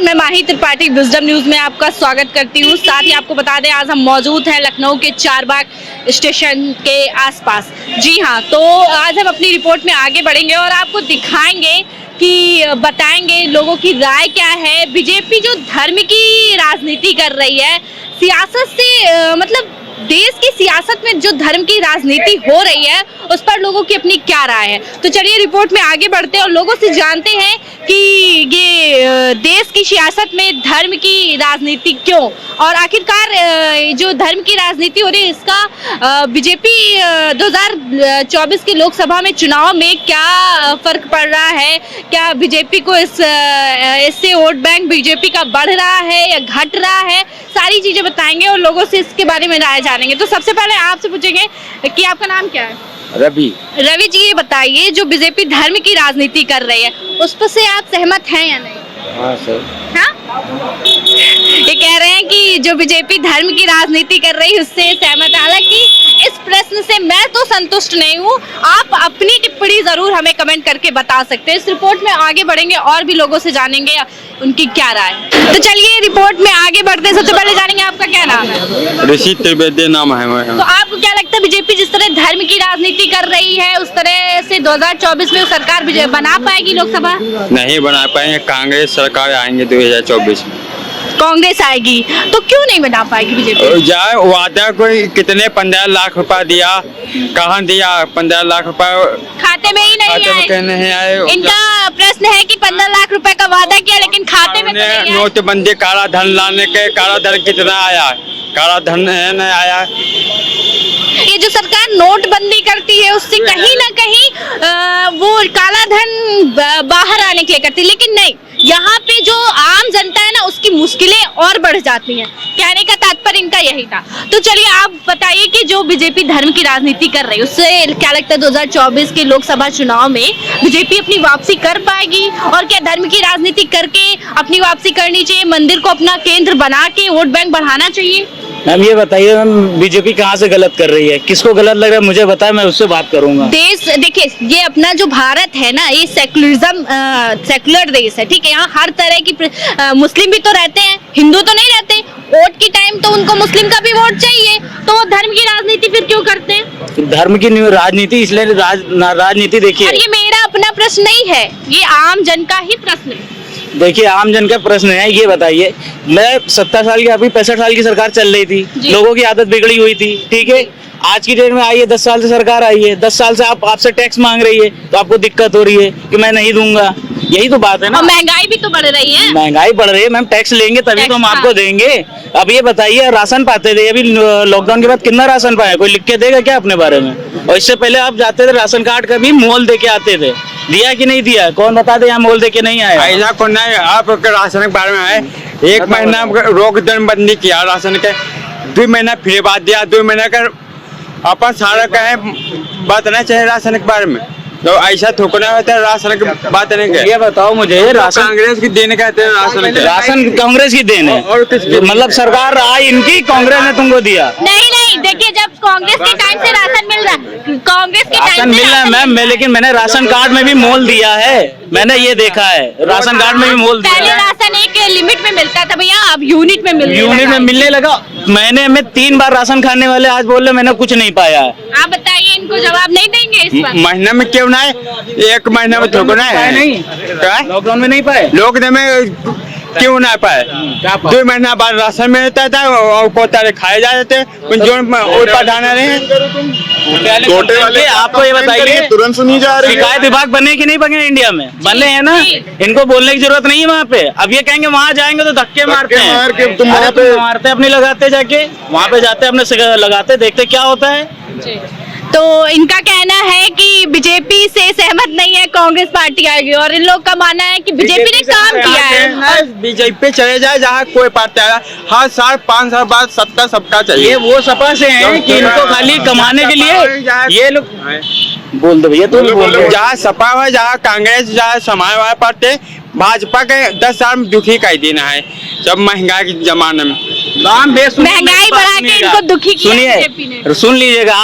मैं माही Tripathi wisdom news में आपका स्वागत करती हूँ। साथ ही आपको बता दें आज हम मौजूद हैं लखनऊ के चारबाग स्टेशन के आसपास। जी हाँ, तो आज हम अपनी रिपोर्ट में आगे बढ़ेंगे और आपको दिखाएंगे कि बताएंगे लोगों की राय क्या है। बीजेपी जो धर्म की राजनीति कर रही है, सियासत से मतलब देश की सियासत में जो धर्म की राजनीति हो रही है उस पर लोगों की अपनी क्या राय है। तो चलिए रिपोर्ट में आगे बढ़ते हैं और लोगों से जानते हैं कि ये देश की सियासत में धर्म की राजनीति क्यों और आखिरकार जो धर्म की राजनीति हो रही है इसका बीजेपी 2024 के लोकसभा में चुनाव में क्या फर्क पड़ रहा है। क्या बीजेपी को इससे वोट बैंक बीजेपी का बढ़ रहा है या घट रहा है, सारी चीजें बताएंगे और लोगों से इसके बारे में राय जानेंगे। तो सबसे पहले आपसे पूछेंगे कि आपका नाम क्या है? रवि। रवि जी, ये बताइए जो बीजेपी धर्म की राजनीति कर रही है उस पर से आप सहमत हैं या नहीं? हाँ सर। हाँ? ये कह रहे हैं कि जो बीजेपी धर्म की राजनीति कर रही है उससे सहमत। हालांकि इस प्रश्न से मैं तो संतुष्ट नहीं हूँ। आप अपनी टिप्पणी जरूर हमें कमेंट करके बता सकते हैं। इस रिपोर्ट में आगे बढ़ेंगे और भी लोगों से जानेंगे उनकी क्या राय। तो चलिए रिपोर्ट में आगे बढ़ते हैं। सबसे पहले जानेंगे आपका क्या नाम है? ऋषि त्रिवेदी नाम है। तो आपको क्या लगता है बीजेपी जिस तरह धर्म की राजनीति कर रही है उस तरह से 2024 में सरकार बना पाएगी लोकसभा? नहीं बना पाएंगे, कांग्रेस सरकार आएंगे 2024 में। कांग्रेस आएगी तो क्यों नहीं बना पाएगी बीजेपी? जाए वादा कोई कितने 15 लाख रुपया दिया, कहाँ दिया? 15 लाख रुपया खाते में ही नहीं आए। इनका प्रश्न है कि 15 लाख रुपए का वादा किया लेकिन खाते में तो नहीं आए। नोटबंदी काला धन लाने के, काला धन कितना आया? काला धन नहीं आया। ये जो सरकार नोटबंदी करती है उससे कहीं ना कहीं वो काला धन बाहर आने के लिए करती है, लेकिन नहीं, यहाँ पे जो आम जनता है ना उसकी मुश्किलें और बढ़ जाती हैं। कहने का तात्पर्य इनका यही था। तो चलिए आप बताइए कि जो बीजेपी धर्म की राजनीति कर रही है उससे क्या लगता है 2024 के लोकसभा चुनाव में बीजेपी अपनी वापसी कर पाएगी? और क्या धर्म की राजनीति करके अपनी वापसी करनी चाहिए, मंदिर को अपना केंद्र बना के वोट बैंक बढ़ाना चाहिए? मैम ये बताइए, मैम बीजेपी कहाँ से गलत कर रही है? किसको गलत लग रहा है मुझे बताए, मैं उससे बात करूंगा। देश देखिए, ये अपना जो भारत है ना ये सेकुलर देश है, ठीक है। यहाँ हर तरह की मुस्लिम भी तो रहते हैं, हिंदू तो नहीं रहते। वोट की टाइम तो उनको मुस्लिम का भी वोट चाहिए, तो वो धर्म की राजनीति फिर क्यों करते हैं? धर्म की राजनीति इसलिए राजनीति देखिए, ये मेरा अपना प्रश्न नहीं है, ये आम जन का ही प्रश्न है। देखिए आम जन का प्रश्न है। ये बताइए, मैं 70 साल की, अभी 65 साल की सरकार चल रही थी, लोगों की आदत बिगड़ी हुई थी, ठीक है। आज की डेट में आई है, 10 साल से सरकार आई है, 10 साल से आपसे टैक्स मांग रही है, तो आपको दिक्कत हो रही है कि मैं नहीं दूंगा। यही तो बात है ना। और महंगाई भी तो बढ़ रही है। महंगाई बढ़ रही है मैम, टैक्स लेंगे तभी तो हम आपको देंगे। अब ये बताइए, राशन पाते थे, अभी लॉकडाउन के बाद कितना राशन पाया? कोई लिख के देगा क्या अपने बारे में? और इससे पहले आप जाते थे राशन कार्ड का भी मोल दे के आते थे, दिया कि नहीं दिया? कौन बता दे यहाँ मोल दे के नहीं आया? ऐसा को नहीं। आप राशन के बारे में है, 1 महीना रोक बंदी किया राशन के, 2 महीना फ्री बात दिया, 2 महीना का अपन सारा कहे बात नहीं चाहिए राशन के बारे में। तो ऐसा थोकना होता है राशन की बात नहीं है। ये बताओ मुझे, राशन कांग्रेस की देन कहते हैं राशन कांग्रेस की देन है? और मतलब सरकार आई इनकी, कांग्रेस ने तुमको दिया? नहीं नहीं, देखिए जब कांग्रेस के टाइम से राशन मिल रहा है, कांग्रेस के टाइम राशन मिल रहा है मैम, लेकिन मैंने राशन कार्ड में भी मोल दिया है, मैंने ये देखा है, राशन कार्ड में भी मोल दिया पहले है। राशन एक लिमिट में मिलता था भैया, अब यूनिट में मिलने लगा। महीने में 3 बार राशन खाने वाले आज बोल रहे मैंने कुछ नहीं पाया है। आप बताइए, इनको जवाब नहीं देंगे इस पर? महीना में क्यों ना है, 1 महीना में थोकना है। नहीं, लॉकडाउन में नहीं पाए, लॉकडाउन में क्यों ना पाए? 2 महीना बाद राशन मिलता था और पोता खाए जाते थे, जो पढ़ाना रहे। छोटे वाले आपको ये बताइए, तुरंत सुनी जा रही है। शिकायत विभाग बने कि नहीं बने इंडिया में? बने हैं ना, इनको बोलने की जरूरत नहीं है वहाँ पे। अब ये कहेंगे वहाँ जाएंगे तो धक्के मारते हैं, मार के तुम वहाँ पे मारते अपनी लगाते, जाके वहाँ पे जाते अपने लगाते, देखते क्या होता है। तो इनका कहना है कि बीजेपी से सहमत नहीं है, कांग्रेस पार्टी आएगी, और इन लोग का मानना है कि बीजेपी ने काम किया है। बीजेपी चले जाए जहाँ कोई पार्टी आया, हर साल 5 साल बाद सत्ता सबका चाहिए। ये वो सपा से हैं कि इनको खाली कमाने के लिए ये लोग बोल दो भैया, तुम बोल दो। जहाँ सपा है, जहाँ कांग्रेस, जहाँ समाजवादी पार्टी, भाजपा के 10 साल में दुखी कर देना है। जब महंगाई के जमाने में महंगाई बढ़ा के इनको दुखी किया बीजेपी ने। सुन लीजिएगा,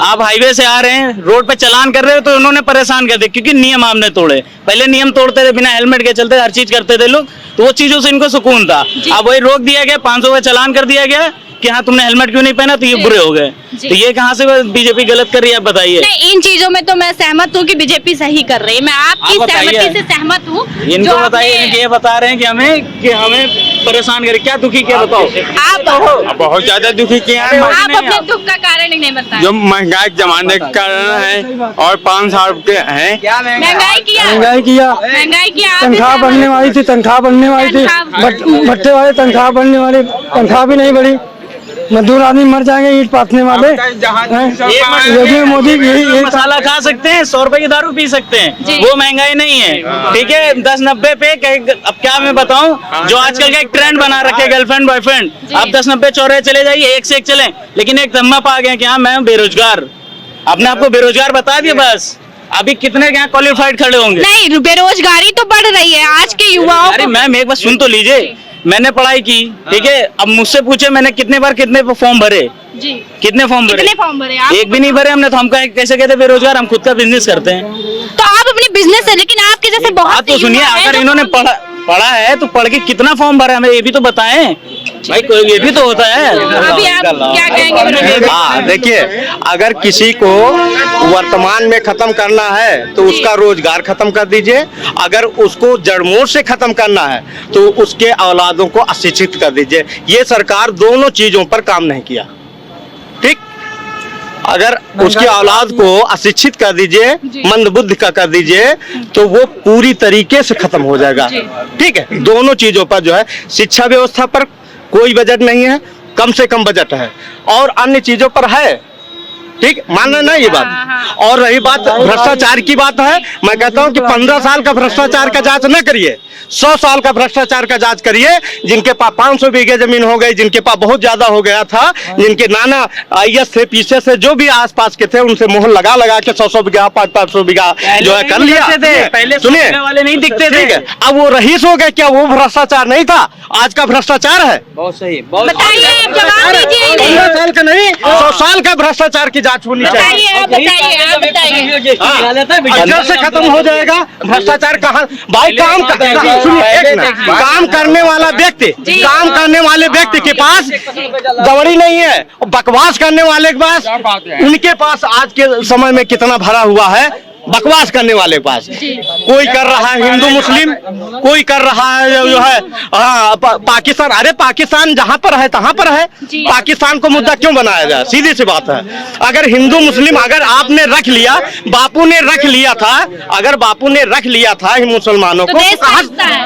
आप हाईवे से आ रहे हैं, रोड पे चलान कर रहे हो तो उन्होंने परेशान कर दिया, क्योंकि नियम आपने तोड़े। पहले नियम तोड़ते थे, बिना हेलमेट के चलते, हर चीज करते थे लोग, तो वो चीजों से इनको सुकून था। अब वही रोक दिया गया, 500 का चालान कर दिया गया कि हाँ तुमने हेलमेट क्यों नहीं पहना, तो ये बुरे हो गए। तो ये कहाँ से बीजेपी गलत कर रही है, आप बताइए। नहीं, इन चीजों में तो मैं सहमत हूँ कि बीजेपी सही कर रही है, मैं आपकी सहमति से सहमत हूँ। इनको बताइए, ये बता रहे हैं कि हमें परेशान करे, क्या दुखी किया बताओ। आप बहुत ज्यादा दुखी किया है। आप अपने दुख का कारण नहीं बताए। जो महंगाई के जमाने के कारण है और 5 साल के हैं। महंगाई किया, महंगाई किया, तनख्वाह आप बढ़ने वाली थी, तनख्वाह बढ़ने वाली थी, भट्टे वाले तनख्वाह बढ़ने वाली, तनख्वाह भी नहीं बढ़ी। मजदूर आदमी मर जाएंगे ईंट पाथने वाले। योगी मोदी यही मसाला खा सकते हैं, 100 रुपए की दारू पी सकते हैं, वो महंगाई नहीं है। ठीक है, 10-90 पे अब क्या मैं बताऊं, जो आजकल का एक ट्रेंड बना रखे गर्लफ्रेंड बॉयफ्रेंड, आप 10-90 चौराहे चले जाइए, एक से एक चले, लेकिन एक धम्मा पा गए कि हाँ मैं बेरोजगार, अपने आपको बेरोजगार बता दिए बस। अभी कितने यहाँ क्वालिफाइड खड़े होंगे? नहीं, बेरोजगारी तो बढ़ रही है आज के युवाओं। अरे मैम एक बार सुन तो लीजिए, मैंने पढ़ाई की, ठीक है, अब मुझसे पूछे मैंने कितने फॉर्म भरे, जी कितने फॉर्म भरे? आप? एक भी नहीं भरे हमने, तो हम कैसे कहते बेरोजगार, हम खुद का बिजनेस करते हैं। तो आप अपनी बिजनेस है, लेकिन आपके जैसे बहुत बात तो सुनिए, अगर इन्होंने पढ़ा है तो पढ़ के कितना फॉर्म भरा, हमें ये भी तो बताएं भाई, ये भी तो होता है। अभी आप क्या कहेंगे? हाँ देखिए, अगर किसी को वर्तमान में खत्म करना है तो उसका रोजगार खत्म कर दीजिए, अगर उसको जड़मूल से खत्म करना है तो उसके औलादों को अशिक्षित कर दीजिए। ये सरकार दोनों चीजों पर काम नहीं किया। ठीक, अगर उसकी औलाद को अशिक्षित कर दीजिए, मंदबुद्धि का कर दीजिए, तो वो पूरी तरीके से खत्म हो जाएगा। ठीक है, दोनों चीजों पर जो है, शिक्षा व्यवस्था पर कोई बजट नहीं है, कम से कम बजट है, और अन्य चीजों पर है। ठीक, मान रहे ना ये बात। और रही बात भ्रष्टाचार की बात है, मैं कहता हूं कि 15 साल का भ्रष्टाचार का जांच न करिए, 100 साल का भ्रष्टाचार का जांच करिए। जिनके पास 500 बीघे जमीन हो गई, जिनके पास बहुत ज्यादा हो गया था, जिनके नाना आईएएस थे, पीछे से जो भी आसपास के थे, उनसे मोहर लगा लगा के 100 बीघा 500 बीघा जो है कर लिया। पहले सुनिए, वाले नहीं दिखते थे, अब वो रईस हो गए, क्या वो भ्रष्टाचार नहीं था? आज का भ्रष्टाचार है। बहुत सही, बताइए, आप जवाब दीजिए। 15 साल का नहीं, 100 साल का भ्रष्टाचार की जांच होनी चाहिए। आप बताइए। अजर से खत्म हो जाएगा भ्रष्टाचार। कहाँ भाई काम सुनिए, एक मिनट, काम करने वाला व्यक्ति, काम करने वाले व्यक्ति के पास दवड़ी नहीं है, बकवास करने वाले के पास, उनके पास आज के समय में कितना भरा हुआ है बकवास करने वाले पास। कोई कर रहा है हिंदू मुस्लिम, कोई कर रहा है जो है पाकिस्तान। अरे पाकिस्तान जहां पर है तहां पर है, पाकिस्तान को मुद्दा क्यों बनाया जाए? सीधी सी बात है। अगर हिंदू मुस्लिम अगर आपने रख लिया, बापू ने रख लिया था, अगर बापू ने रख लिया था मुसलमानों को,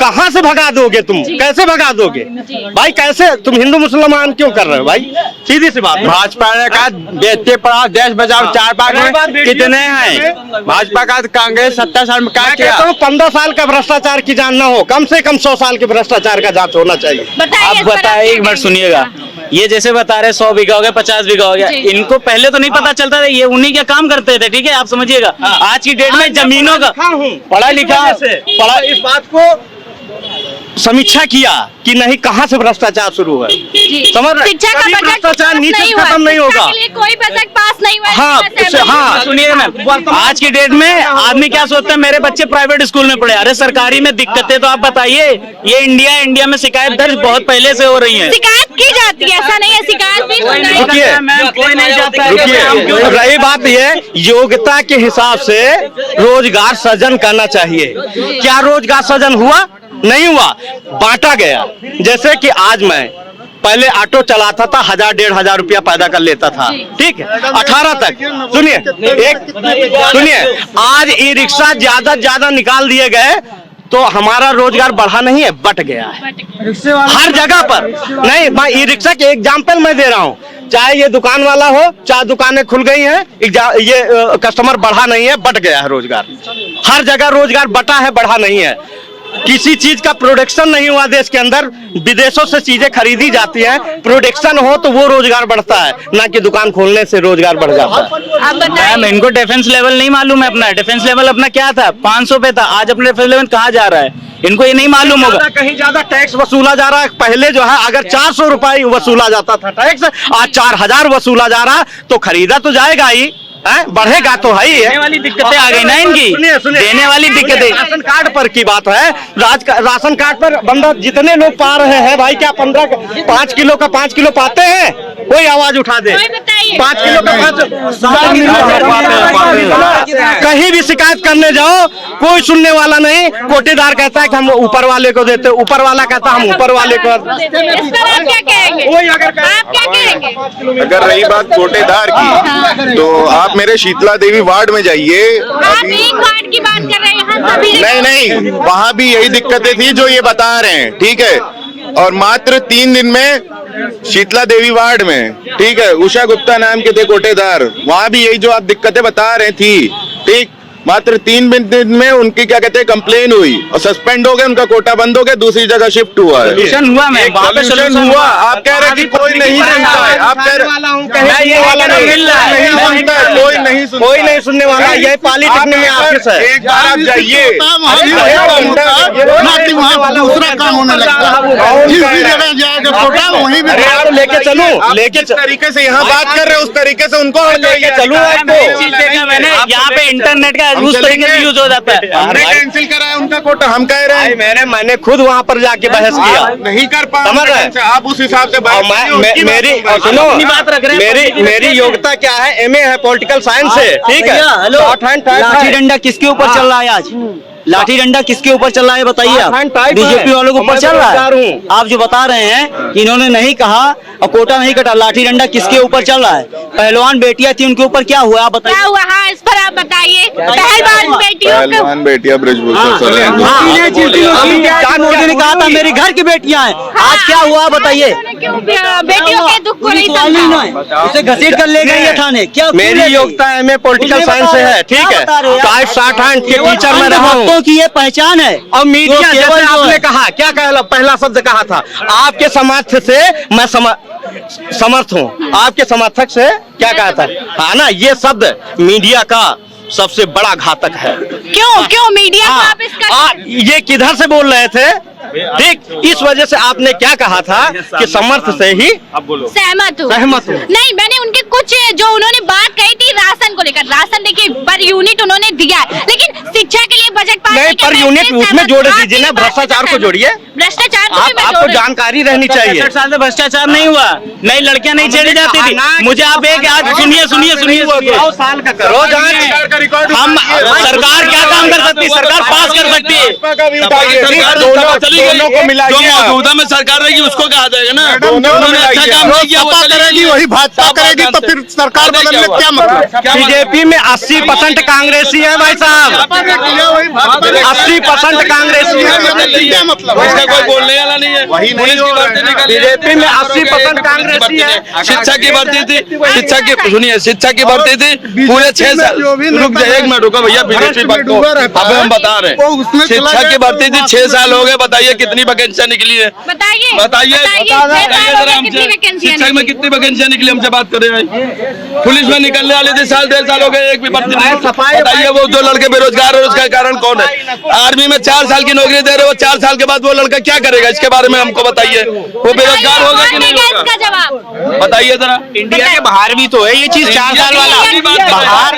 कहां से भगा दोगे तुम? कैसे भगा दोगे भाई? कैसे तुम हिंदू मुसलमान क्यों कर रहे हो भाई? सीधी सी बात। भाजपा ने कहा बेटे पढ़ाओ देश बचाओ, 4 बार में कितने हैं? भाजपा का कांग्रेस 70 साल में क्या किया? 15 साल का भ्रष्टाचार की जांच न हो, कम से कम 100 साल के भ्रष्टाचार का जांच होना चाहिए। आप बताइए, एक बार सुनिएगा, ये जैसे बता रहे 100 बीघा हो गया, 50 बीघा हो गया, इनको पहले तो नहीं पता चलता था, ये उन्हीं का काम करते थे। ठीक है, आप समझिएगा, आज की डेट में जमीनों का पढ़ा लिखा इस बात को समीक्षा किया कि नहीं कहां से भ्रष्टाचार शुरू है। समझ रहे? शिक्षा का कभी बजट भ्रष्टाचार नीचे से खत्म नहीं होगा। कोई बजट पास नहीं हुआ। हाँ, सुनिए मैम, आज की डेट में आदमी क्या सोचता है, मेरे बच्चे प्राइवेट स्कूल में पढ़े, अरे सरकारी में दिक्कतें तो आप बताइए। ये इंडिया में शिकायत दर्ज बहुत पहले से हो रही है। शिकायत की जाती है, ऐसा नहीं है शिकायत भी कोई नहीं जाता। रुकिए, रही बात ये, योग्यता के हिसाब से रोजगार सृजन करना चाहिए। क्या रोजगार सृजन हुआ? नहीं हुआ, बांटा गया। जैसे कि आज मैं पहले ऑटो चलाता था, 1000-1500 रुपया पैदा कर लेता था। ठीक है, 18 तक। सुनिए, आज ई रिक्शा ज्यादा निकाल दिए गए तो हमारा रोजगार बढ़ा नहीं है, बट गया है हर जगह पर। नहीं, मैं ई रिक्शा के एग्जाम्पल मैं दे रहा हूँ, चाहे ये दुकान वाला हो, 4 दुकानें खुल गई हैं, ये कस्टमर बढ़ा नहीं है, बट गया है रोजगार। हर जगह रोजगार बटा है, बढ़ा नहीं है। किसी चीज का प्रोडक्शन नहीं हुआ देश के अंदर, विदेशों से चीजें खरीदी जाती हैं, प्रोडक्शन हो तो वो रोजगार बढ़ता है, ना कि दुकान खोलने से रोजगार बढ़ जाता है। मैम इनको डिफेंस लेवल नहीं मालूम है अपना, डिफेंस लेवल अपना क्या था, 500 पे था, आज अपने डिफेंस लेवल कहाँ जा रहा है, इनको ये नहीं मालूम होगा। कहीं ज्यादा टैक्स वसूला जा रहा है। पहले जो है अगर 400 रुपए वसूला जाता था टैक्स, आज 4000 वसूला जा रहा है, तो खरीदा तो जाएगा ही। बढ़ेगा तो है ही है। देने वाली दिक्कतें आ गई ना इनकी, देने वाली दिक्कतें। राशन कार्ड पर की बात है, राशन कार्ड पर बंदा जितने लोग पा रहे हैं भाई, क्या 5 किलो का 5 किलो पाते हैं? कोई आवाज उठा दे। 5 किलो का 5 कहीं भी शिकायत करने जाओ कोई सुनने वाला नहीं। कोटेदार कहता है कि हम ऊपर वाले को देते, ऊपर वाला कहता है हम ऊपर वाले को। इस पर आप क्या कहेंगे? आप क्या कहेंगे? अगर रही बात कोटेदार की, तो आप मेरे शीतला देवी वार्ड में जाइए। आप एक वार्ड की बात कर रहे हैं, यहाँ सभी नहीं, वहाँ भी यही दिक्कतें थी जो ये बता रहे हैं, ठीक है। और मात्र 3 दिन में शीतला देवी वार्ड में, ठीक है, उषा गुप्ता नाम के थे कोटेदार, वहाँ भी यही जो आप दिक्कतें बता रहे थी, ठीक, मात्र 3 दिन में उनकी क्या कहते हैं कंप्लेन हुई और सस्पेंड हो गए, उनका कोटा बंद हो गया, दूसरी जगह शिफ्ट हुआ है। सोल्यूशन हुआ, मैं वहाँ पे सोल्यूशन हुआ। आप कह रहे हैं कि कोई नहीं सुनता है, आप कह रहे कोई नहीं सुनने वाला। यही पॉलिटिक्स में ऑफिस है। एक बार आप जाइए, दूसरा काम होने लगता है, जिस भी जगह जाएगा कोटा वहीं भी लेके चलूं, जिस तरीके से यहाँ बात कर रहे हैं उस तरीके से उनको लेके चलूं आपको। मैंने यहाँ पे इंटरनेट का उस तरीके से यूज हो जाता है। हमने कैंसिल करा है उनका कोटा, हम कह रहे हैं मैंने खुद वहाँ पर जाके बहस किया, नहीं कर पा समझ रहे हैं? आप उस हिसाब से बात कीजिए, मेरी सुनो, मेरी योग्यता क्या है? MA है, पॉलिटिकल साइंस है, ठीक है। लाठी डंडा किसके ऊपर चल रहा है आज? लाठी डंडा किसके ऊपर चल रहा है बताइए आप? बीजेपी वालों के ऊपर चल रहा है। आप जो बता रहे हैं कि इन्होंने नहीं कहा और कोटा नहीं कटा, लाठी डंडा किसके ऊपर चल रहा है? पहलवान बेटियां थी, उनके ऊपर क्या हुआ आप बताइए? क्या हुआ? हाँ, इस पर आप बताइए। पहलवान बेटियों को पहलवान बेटिया ब्रजभूषण मोदी ने कहा था मेरी घर की बेटियां हैं, आज क्या हुआ बताइए? क्यों बेटियों के दुख को नहीं समझा? उसे घसीट कर ले गए थाने, क्या? मेरी योग्यता MA पॉलिटिकल साइंस से है, ठीक है। 60 के टीचर में रहा हूँ की ये पहचान है। और मीडिया जैसे आपने कहा, क्या कहला पहला शब्द कहा था, आपके समर्थक से मैं समर्थ हूँ, आपके समर्थक से क्या कहा था, हाँ ना? ये शब्द मीडिया का सबसे बड़ा घातक है। क्यों मीडिया को आप इसका ये किधर से बोल रहे थे? ठीक, इस वजह से आपने क्या कहा था कि समर्थ से ही सहमत हूँ। नहीं, मैंने उनके कुछ जो उन्होंने बात कही थी राशन को लेकर, राशन देखिए पर यूनिट उन्होंने दिया है, लेकिन शिक्षा के लिए बजट पास नहीं, पर यूनिट उसमें जोड़ दीजिए ना, भ्रष्टाचार को जोड़िए। भ्रष्टाचार आपको जानकारी रहनी चाहिए। 60 साल से भ्रष्टाचार नहीं हुआ, नई लड़कियां नहीं छेड़ी जाती थी। मुझे आप एक आज सुनिए 100 साल का करो जांच। हम सरकार क्या काम कर सकती है? सरकार पास कर सकती है। दोनों को मिलाइए। जो मौजूदा में सरकार रहेगी उसको कहा जाएगा ना, उन्होंने अच्छा काम नहीं किया, वो करेगी वही भाजपा करेगी, तो फिर सरकार बदलने में क्या मतलब? बीजेपी में 80% कांग्रेसी है भाई साहब, 80% कांग्रेसी है। क्या मतलब? इसका कोई बोलने वाला नहीं है। पुलिस की भर्ती निकाली, बीजेपी में 80% कांग्रेसी है। शिक्षा की भर्ती थी, शिक्षा की सुनिए, शिक्षा की भर्ती थी पूरे 6 साल। रुक जाए, 1 मिनट रुको भैया, बीजेपी अभी हम बता रहे हैं, शिक्षा की भर्ती थी 6 साल हो गए, बताइए कितनी वैकेंसियां निकली है? बताइए जरा हमसे, शिक्षा में कितनी वैकेंसियां निकली? हमसे बात कर रहे हैं। पुलिस में निकलने वाली थी 1.5 साल हो गए, एक भी भर्ती नहीं। बताइए वो जो लड़के बेरोजगार है उसका कारण कौन है? आर्मी में 4 साल की नौकरी दे रहे हो, 4 साल के बाद वो लड़का क्या करेगा? इसके बारे में हमको बताइए, वो बेरोजगार होगा कि नहीं होगा? बताइए जरा। इंडिया के बाहर भी तो है ये चीज 4 साल वाला, बाहर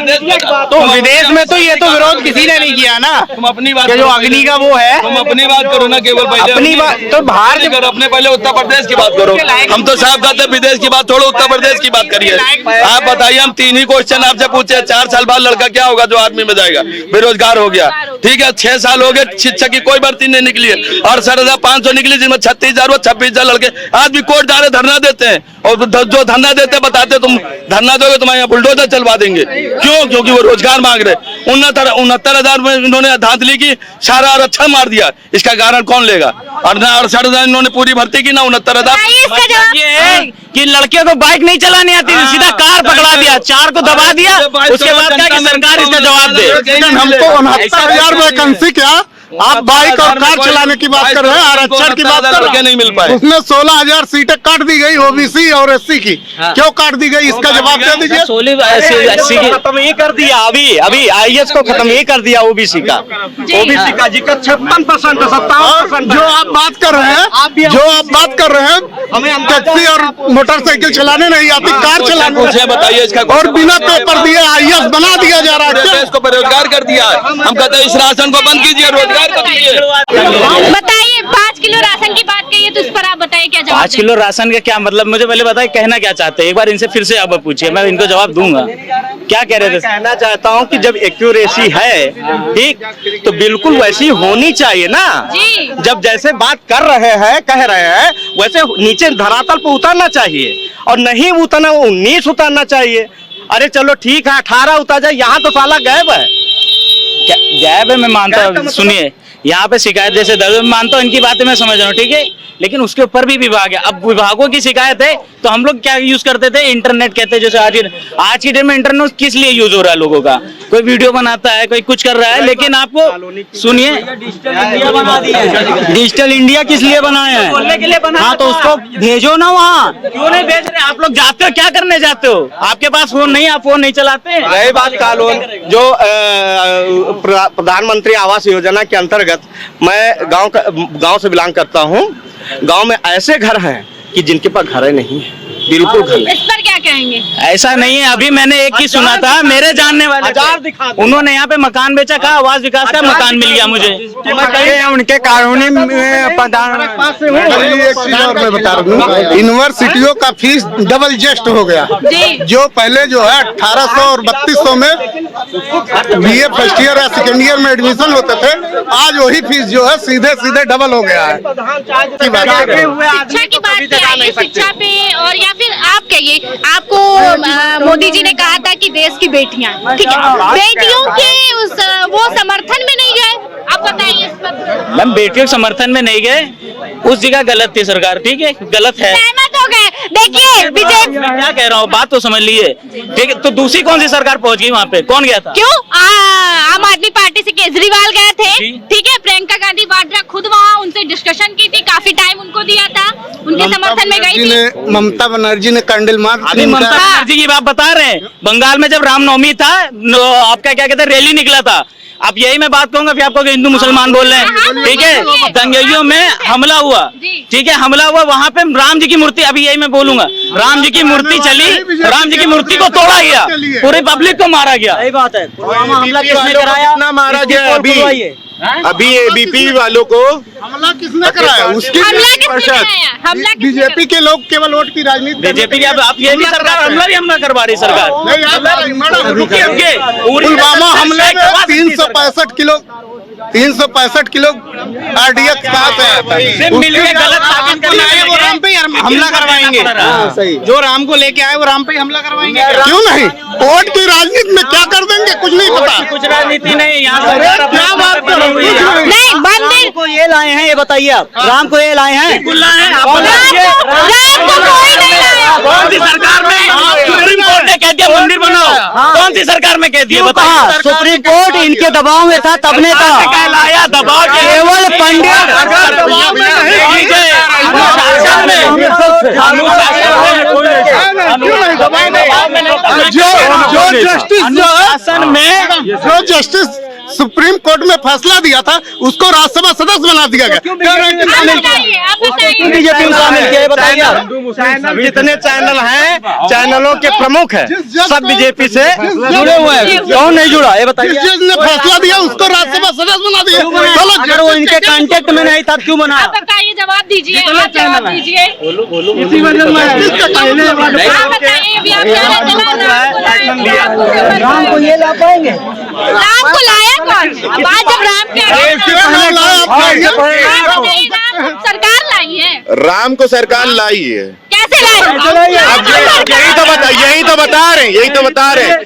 तो विदेश में तो ये तो विरोध किसी ने नहीं किया ना। तुम अपनी बात, जो अग्नि का वो है, तुम अपनी बात करो ना, केवल पहले अपनी बात तो बाहर नहीं करो, अपने पहले उत्तर प्रदेश की बात करो। हम तो साहब कहते हैं विदेश की बात छोड़ो, उत्तर प्रदेश की बात करिए। आप बताइए, हम 3 ही क्वेश्चन आपसे पूछे, 4 साल बाद लड़का क्या होगा जो आर्मी में जाएगा? बेरोजगार हो गया, ठीक है। 6 साल हो गए, शिक्षा की कोई भर्ती नहीं निकली है, और 68,500 निकली, जिसमें 36,000 व 26,000 लड़के आज भी कोर्ट जा रहे धरना देते हैं, और जो धरना देते बताते तुम धरना दोगे तुम्हारे यहाँ बुलडोजर चलवा देंगे। क्यों? क्योंकि वो रोजगार मांग रहे। 69,000 में इन्होंने धांधली की, सारा आरक्षण मार दिया। इसका कारण कौन लेगा? और ना 68,000 इन्होंने पूरी भर्ती की, ना 69,000। ये है कि लड़के को बाइक नहीं चलानी आती थी, सीधा कार पकड़ा दिया, 4 को दबा दिया, उसके बाद क्या कि सरकार इसका जवाब दे। हमको 69,000 वैकेंसी क्या आप बाइक और कार चलाने की बात कर रहे हैं, आरक्षण की बात कर रहे हैं। नहीं मिल पाए, उसमें 16,000 सीटें काट दी गई ओबीसी और एससी की। क्यों काट दी गई, इसका जवाब दे दीजिए। 16 की खत्म ये कर दिया, अभी आईएएस को खत्म ये कर दिया ओबीसी का जी का 56%, 57%। जो आप बात कर रहे हैं, टैक्सी और मोटरसाइकिल चलाने नहीं आती, कार चलाने मुझे बताइए इसका, और बिना पेपर दिए आईएएस बना दिया जा रहा है। इसको बेरोजगार कर दिया है। हम कहते हैं इस राशन को बंद कीजिए, रोजगार को दीजिए। बताइए 5 किलो राशन की बात कही है तो उस पर आप बताइए क्या जवाब 5 किलो राशन का क्या मतलब, मुझे पहले बताइए कहना क्या चाहते हैं। एक बार इनसे फिर से आप पूछिए, मैं इनको जवाब दूंगा। क्या कह रहे थे? कहना चाहता हूँ कि जब एक्यूरेसी है, ठीक, तो बिल्कुल वैसी होनी चाहिए ना जी। जब जैसे बात कर रहे हैं, कह रहे हैं, वैसे नीचे धरातल पर उतारना चाहिए, और नहीं उतरना 19 उतारना चाहिए। अरे चलो ठीक है 18 उतार जाए, यहाँ तो साला गायब है। गैब है, मैं मानता हूँ। सुनिए, यहाँ पे शिकायत जैसे दर्ज, मैं मानता हूँ इनकी बातें, मैं समझ रहा हूँ, ठीक है, लेकिन उसके ऊपर भी विभाग है। अब विभागों की शिकायत है तो हम लोग क्या यूज करते थे, इंटरनेट कहते हैं। जैसे आज की डेट में इंटरनेट किस लिए यूज हो रहा है लोगों का, कोई वीडियो बनाता है, कोई कुछ कर रहा है, लेकिन आपको सुनिए, डिजिटल इंडिया किस लिए बनाए हैं? बोलने के लिए बना। हाँ तो उसको भेजो ना वहाँ। क्यों नहीं भेज रहे? आप लोग जाते हो, क्या करने जाते हो? आपके पास फोन नहीं, आप फोन नहीं चलाते। रही बात कानून, जो प्रधानमंत्री आवास योजना के अंतर्गत मैं गांव से बिलोंग करता हूं। गांव में ऐसे घर हैं कि जिनके पास घर नहीं है, बिल्कुल घर नहीं। इस पर क्या कहेंगे? ऐसा नहीं है। अभी मैंने एक ही सुना था, मेरे जानने वाले थे, उन्होंने यहाँ पे मकान बेचा, कहा आवास विकास का मकान मिल गया मुझे। उनके कानूनी प्रधान। एक चीज और मैं बता रहा हूँ, यूनिवर्सिटियों का फीस डबल जस्ट हो गया। जो पहले जो है 1800 और 3200 में बीए फर्स्ट ईयर या सेकेंड ईयर में एडमिशन होते थे, आज वही फीस जो है सीधे डबल हो गया है। शिक्षा की बात क्या है, शिक्षा पे, और या फिर आप कहिए, आपको मोदी जी ने कहा था कि देश की बेटियां, ठीक है, बेटियों के वो समर्थन में नहीं गए, आप बताइए इस पर। मैम, बेटियों के समर्थन में नहीं गए, उस जगह गलत थी सरकार, ठीक है, गलत है। सहमत हो गए। देखिए बीजेपी, मैं क्या कह रहा हूँ, बात तो समझ लीजिए, ठीक है। तो दूसरी कौन सी सरकार पहुंच गई वहाँ पे, कौन गया था? क्यों? आम आदमी पार्टी से केजरीवाल गए थे, ठीक है, प्रियंका गांधी वाड्रा खुद वहाँ उनसे डिस्कशन की थी, काफी टाइम उनको दिया था, उनके समर्थन में गई थी। ममता बनर्जी ने कैंडल मार्च। अभी ममता बनर्जी की बात बता रहे हैं, बंगाल में जब रामनवमी था, आपका क्या कहते हैं, रैली निकला था। अब यही मैं बात कहूंगा, फिर आपको हिंदू मुसलमान बोल रहे हैं, ठीक है। दंगइयों में हमला हुआ, ठीक है, हमला हुआ, वहाँ पे राम जी की मूर्ति, अभी यही मैं बोलूंगा, राम जी की मूर्ति चली, राम जी की मूर्ति को तोड़ा गया, पूरी पब्लिक को मारा गया। सही बात है। हमला किसने कराया? कितना मारा गया अभी एबीपी वालों को? हमला किसने कराया? उसकी बीजेपी के लोग केवल वोट की राजनीति। बीजेपी की आप ये भी सरकार हमला करवा रही सरकार। पुलवामा हमले में 365 किलो आरडीएक्स कहाँ से आता है? मिलके गलत साबित करना है, वो राम पे हमला करवाएंगे। सही। जो राम को लेके आए वो राम पे हमला करवाएंगे। क्यों नहीं? वोट की राजनीति में क्या कर देंगे, कुछ नहीं पता। कुछ राजनीति नहीं, यहाँ क्या बात कर रहे हो? नहीं, मंदिर को ये लाए हैं, ये बताइए आप, राम को ये लाए हैं। राम को कोई नहीं लाया। कौन सी सरकार में सुप्रीम कोर्ट ने कह दिया मंदिर बनाओ? कौन सी सरकार में कह दिया बताओ? सुप्रीम कोर्ट इनके दबाव में था, तब ने कहा लाया दबाव केवल पंडित। जो जस्टिस सुप्रीम कोर्ट में फैसला दिया था, उसको राज्यसभा सदस्य बना दिया गया। बीजेपी में शामिल किया, बताइए। जितने चैनल हैं, चैनलों के प्रमुख हैं, सब बीजेपी से जुड़े हुए हैं। कौन नहीं जुड़ा, ये बताइए। जिस ने फैसला दिया उसको राज्यसभा सदस्य बना दिया। अगर वो इनके कांटेक्ट में नहीं था, क्यों बनाया? आप बताइए, जवाब दीजिए, आप जवाब दीजिए। इसी वजह में आप बताइए, अभी आप राम को ये ला पाएंगे? राम को लाया कौन? आज जब राम के सरकार लाई है, राम को सरकार लाई है। कैसे लाई? अब यही तो बता रहे हैं।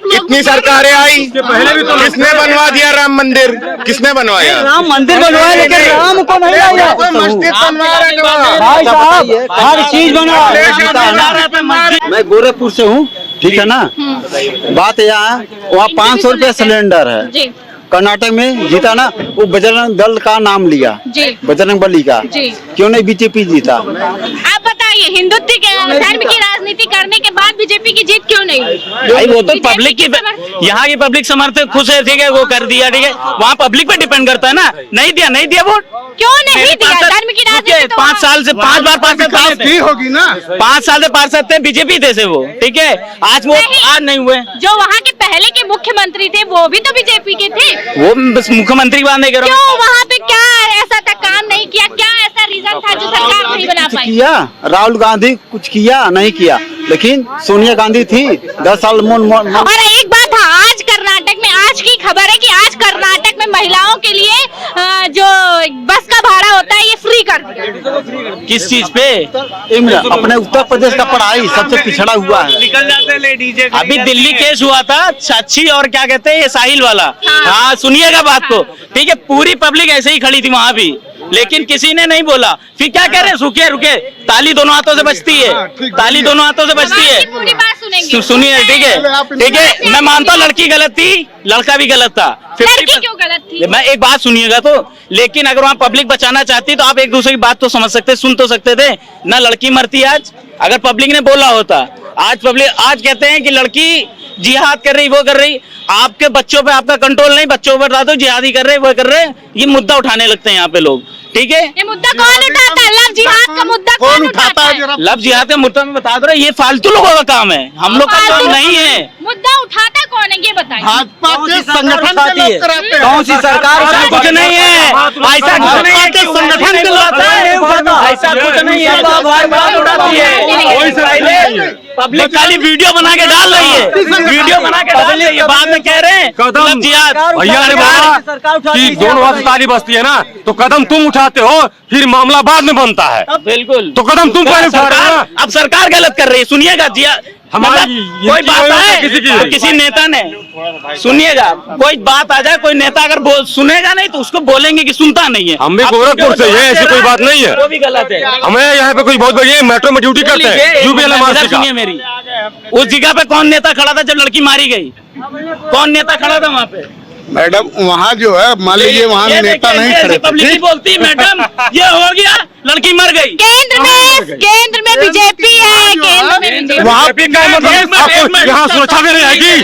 कितनी सरकारें आई, किसने बनवा दिया राम मंदिर? किसने बनवाया? राम मंदिर बनवाया, लेकिन राम को नहीं लाया। मस्जिद बनवा रहे भाई साहब, हर चीज बना। मैं गोरखपुर से हूँ, ठीक है ना। बात यहाँ वहाँ 500 रुपये सिलेंडर है, जी। कर्नाटक में जीता ना, वो बजरंग दल का नाम लिया, जी बजरंग बली का। जी क्यों नहीं बीजेपी जीता? आप बताइए, हिंदुत्व के धर्म की राजनीति करने के बाद बीजेपी की जीत क्यों नहीं? भाई वो तो पब्लिक की, यहाँ की पब्लिक समर्थक खुश है, ठीक है, वो कर दिया, ठीक है, वहाँ पब्लिक पे डिपेंड करता है ना। नहीं दिया वोट, क्यों नहीं दिया? धर्म की राजनीति तो 5 साल से 5 बार पार्षद की होगी ना, 5 साल से पार्षद थे बीजेपी थे वो, ठीक है, आज वो आज नहीं हुए। जो वहाँ के पहले के मुख्यमंत्री थे वो भी तो बीजेपी के थे। वो बस मुख्यमंत्री की बात नहीं कर रहा हूँ। क्यों वहाँ पे क्या ऐसा था, काम नहीं किया? क्या ऐसा रीजन था जो सरकार नहीं बना पाई? किया राहुल गांधी कुछ किया नहीं किया, लेकिन सोनिया गांधी थी 10 साल। और एक बात है, आज कर्नाटक में, आज की खबर है कि आज कर्नाटक में महिलाओं के लिए जो बस का भाड़ा होता है ये फ्री कर दिया। किस चीज पे? अपने उत्तर प्रदेश का पढ़ाई सबसे पिछड़ा हुआ है। निकल जाते लेडीज। अभी दिल्ली केस हुआ था साक्षी और क्या कहते हैं ये साहिल वाला। हाँ सुनिएगा बात को, ठीक है, पूरी पब्लिक ऐसे ही खड़ी थी वहाँ भी, लेकिन किसी ने नहीं बोला। फिर क्या कह रहे हैं, रुके रुके, ताली दोनों हाथों से बजती है, ताली दोनों हाथों से बजती है। पूरी बात सुनेंगे, सुनिए, ठीक है, मैं मानता हूँ लड़की गलत थी, लड़का भी गलत था। लड़की क्यों गलत थी? मैं एक बात सुनिएगा तो, लेकिन अगर वहाँ पब्लिक बचाना चाहती तो आप एक दूसरे की बात तो समझ सकते, सुन तो सकते थे ना। लड़की मरती आज, अगर पब्लिक ने बोला होता। आज पब्लिक आज कहते हैं कि लड़की जिहाद कर रही, वो कर रही। आपके बच्चों पे आपका कंट्रोल नहीं, बच्चों पर बता दो जिहादी कर रहे, वो कर रहे, ये मुद्दा उठाने लगते हैं यहाँ पे लोग, ठीक है। ये मुद्दा कौन उठाता है? लव जिहाद का मुद्दा कौन उठाता है? लव जिहाद का मुद्दा मैं बता दो, ये फालतू लोगों का काम है, हम लोग का काम नहीं है। मुद्दा उठाता कौन है ये बताइए? भाजपा के संगठन के लोग कराते हैं। कौन सी सरकार? ऐसा कुछ नहीं है, ऐसा कुछ नहीं है कि संगठन के लोग, ऐसा कुछ नहीं है, बात उड़ाती है। पब्लिक खाली वीडियो बना के डाल रही है, वीडियो बना के डाल रही है, बाद में कह रहे हैं कदम जिहाद। भैया ने बोला कि दोनों हाथ से ताली बजती है ना, तो कदम तुम उठाते हो, फिर मामला बाद में बनता है। बिल्कुल, तो कदम तुम पहले उठा रहे हो ना। अब सरकार गलत कर रही है, सुनिएगा जिया, हमारी कोई बात है किसी की तो किसी नेता ने, सुनिएगा, कोई बात आ जाए, कोई नेता अगर सुनेगा नहीं तो उसको बोलेंगे कि सुनता नहीं है। हम भी गोरखपुर से हैं, ऐसी कोई बात नहीं है। वो भी गलत है। हमें यहाँ पे कुछ बहुत बढ़िया मेट्रो में ड्यूटी करते हैं, सुनिए मेरी, उस जगह पे कौन नेता खड़ा था जब लड़की मारी गई? कौन नेता खड़ा था वहाँ पे? मैडम वहाँ जो है, मान लीजिए वहाँ नेता नहीं खड़े थे। पब्लिक बोलती मैडम ये हो गया, लड़की मर गई। केंद्र में बीजेपी है, केंद्र में BJP। वहाँ पे क्या मतलब आपको यहाँ सुरक्षा भी नहीं आएगी?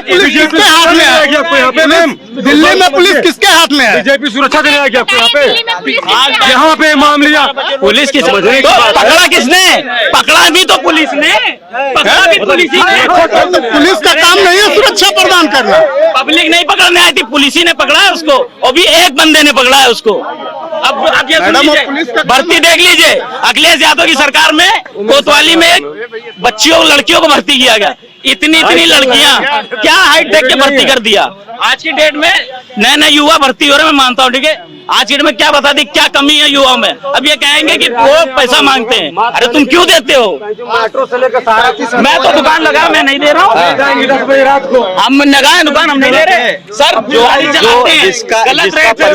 पुलिस किसके हाथ में है? आपको यहाँ पे मैम, दिल्ली में पुलिस किसके हाथ में है? बीजेपी सुरक्षा देने आएगी आपको यहाँ दिल्ली में पुलिस पे। किसके हाथ यहाँ पे मामला पुलिस की तो पकड़ा किसने? पकड़ा भी तो पुलिस ने, पकड़ा भी पुलिस ही ने। तो पुलिस का काम नहीं है सुरक्षा प्रदान करना। पब्लिक नहीं पकड़ने आई थी, पुलिस ही ने पकड़ा है उसको, और भी एक बंदे ने पकड़ा है उसको। अब ये सुन लीजिए, भर्ती देख लीजिए, अखिलेश यादव की सरकार में कोतवाली में बच्चियों लड़कियों को भर्ती किया गया। इतनी लड़कियां, क्या हाइट देख के भर्ती कर दिया। आज की डेट में नए नए युवा भर्ती हो रहे हैं, मैं मानता हूँ, ठीक है। आज की डेट में क्या बता दी, क्या कमी है युवाओं में? अब ये कहेंगे कि वो पैसा मांगते हैं, अरे तुम क्यों देते हो? मैं तो दुकान लगा, मैं नहीं दे रहा हूँ। हम लगाए दुकान, हम नहीं दे रहे सर। गलत रेट पे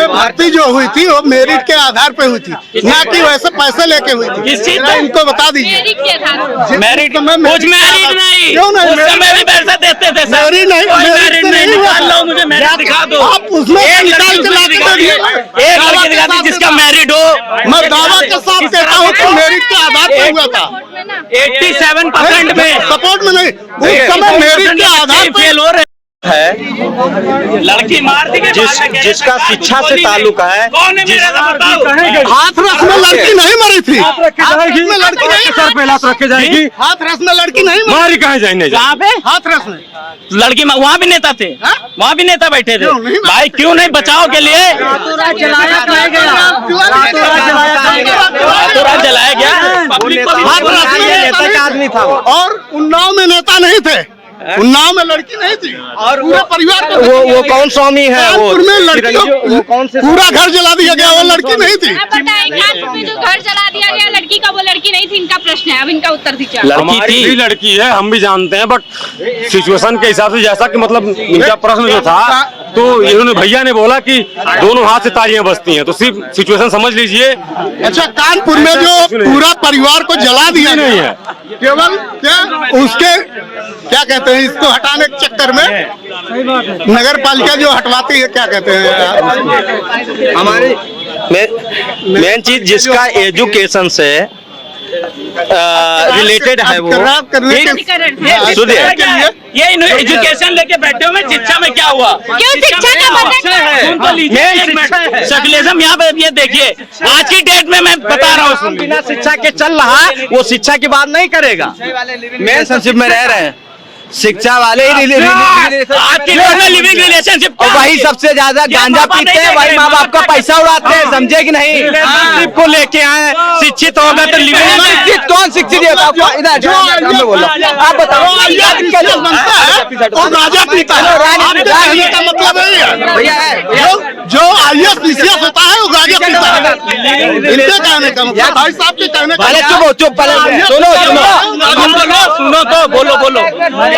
भर्ती जो हुई थी वो मेरिट के आधार पे हुई थी, ना कि वैसे पैसे लेके हुई थी। किस चीज जरा इनको बता दीजिए। मेरिट कुछ मेरिट नहीं, क्यों नहीं? उस समय भी पैसे देते थे सर। मेरिट नहीं, कोई मेरिट मेरिट नहीं, नहीं निकाल लो, मुझे मेरिट दिखा दो। आप उसमें एक निकाल के ला के दे दिए। एक लड़की दिखा दी जिसका मेरिट हो। मैं दावा के साथ कहता हूँ कि मेरिट के आधार पे हुआ था। 87% में सपोर्ट में नहीं, उस समय मेरिट के आधार पे फेल हो रहे लड़की मार दी। जिसका शिक्षा से ताल्लुक है, कौन है मेरा नाम बताओ? हाथरस में लड़की नहीं मरी थी। हाथरस में लड़की नहीं, सर पे लात रखे जाएगी। हाथरस में लड़की नहीं मरी। मारी कहाँ जाएंगे? कहाँ पे? हाथरस में लड़की वहाँ भी नेता थे, वहाँ भी नेता बैठे थे। भाई क्यों नहीं बचाव के लिए? रातों रात जलाया गया। हाथरस में नेता का आदमी था और उन्नाव में नेता नहीं थे। उन्नाव में लड़की नहीं थी और पूरे परिवार को वो कौन स्वामी है? कानपुर में लड़कियों पूरा घर जला दिया गया, वो लड़की नहीं थी। आप बताएं, कानपुर में जो घर जला दिया गया लड़की का, वो लड़की नहीं थी? इनका प्रश्न है, अब इनका उत्तर दीजिए। हमारी भी लड़की है, हम भी जानते हैं, बट सिचुएशन के हिसाब से जैसा कि मतलब इनका प्रश्न जो था, तो इन्होंने भैया ने बोला कि दोनों हाथ से तालियां बजती हैं, तो सिर्फ सिचुएशन समझ लीजिए। अच्छा, कानपुर में जो पूरा परिवार को जला दिया नहीं है, केवल क्या उसके क्या कहते हैं हैं इसको हटाने के चक्कर में। नगर पालिका जो हटवाती है, क्या कहते हैं हमारी मेन चीज जिसका एजुकेशन से रिलेटेड है वो खराब करने के सुनिए, ये एजुकेशन लेके बैठे हुए, शिक्षा में क्या हुआ? क्यों शिक्षा का सेकुलरिज्म यहाँ पे ये देखिए, आज की डेट में मैं बता रहा हूँ, बिना शिक्षा के चल रहा है, वो शिक्षा की बात नहीं करेगा। रिलेशनशिप में रह रहे हैं, शिक्षा वाले ही लिविंग रिलेशनशिप, वही सबसे ज्यादा गांजा पीते हैं, वही माँ बाप का पैसा उड़ाते हैं, समझे कि नहीं? रिलेशनशिप को लेके आए, शिक्षित होगा तो लिविंग। शिक्षित कौन शिक्षित है? बोलो आप बताओ। राजा पीता है का मतलब जो IAS PCS होता है वो राजा पीता है। इनके कहने का मतलब भाई साहब के कहने का चुप पहले सुनो तो बोलो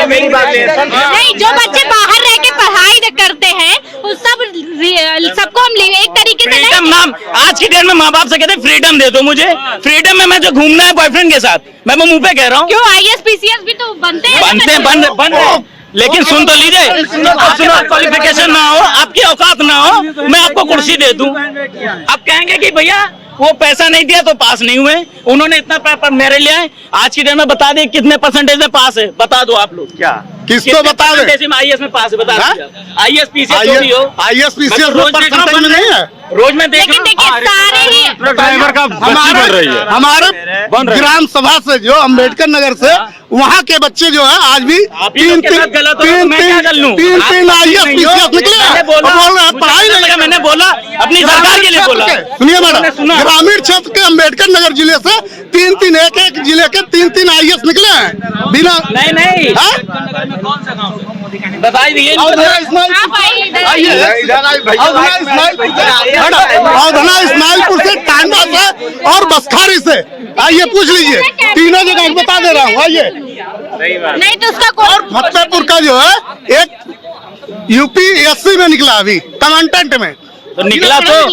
मेरी बात नहीं, जो बच्चे बाहर रह के पढ़ाई करते हैं उस सबको हम एक तरीके से फ्रीडम नाम, आज की डेट में माँ बाप से कहते हैं फ्रीडम दे दो मुझे, फ्रीडम में मैं जो घूमना है बॉयफ्रेंड के साथ, मैं मुंह पे कह रहा हूँ। क्यों IAS PCS भी तो बनते हैं, बन लेकिन सुन तो लीजिए, सुनो, क्वालिफिकेशन ना हो, आपकी औकात ना हो, मैं आपको कुर्सी दे दूं। आप कहेंगे कि भैया वो पैसा नहीं दिया तो पास नहीं हुए, उन्होंने इतना पेपर मेरे लिए आए। आज की डेट में बता दें कितने परसेंटेज में पास है, बता दो आप लोग। क्या किसको बता दे? IAS में पास है, बता दो। IAS PCS जो भी हो, IAS PCS परसेंटेज में नहीं है। रोज में देख लेकिन देखिए सारे ही ड्राइवर का हमारे ग्राम सभा से जो अम्बेडकर नगर से वहाँ के बच्चे जो है आज भी तीन IAS PCS निकले, बोल रहे हैं पढ़ाई नहीं। मैंने बोला अपनी सरकार के लिए बोला। सुनिए मैडम, ग्रामीण क्षेत्र के अम्बेडकर नगर जिले से तीन एक जिले के तीन IAS निकले हैं बिना नहीं बताइए दिए। इस्माइलपुर से, टांडा से और बसखारी से, आइए पूछ लीजिए, तीनों जगह बता दे रहा हूँ। आइए नहीं तो उसका और फतेहपुर का जो है एक UPSC में निकला अभी कमांडेंट में, तो निकला तो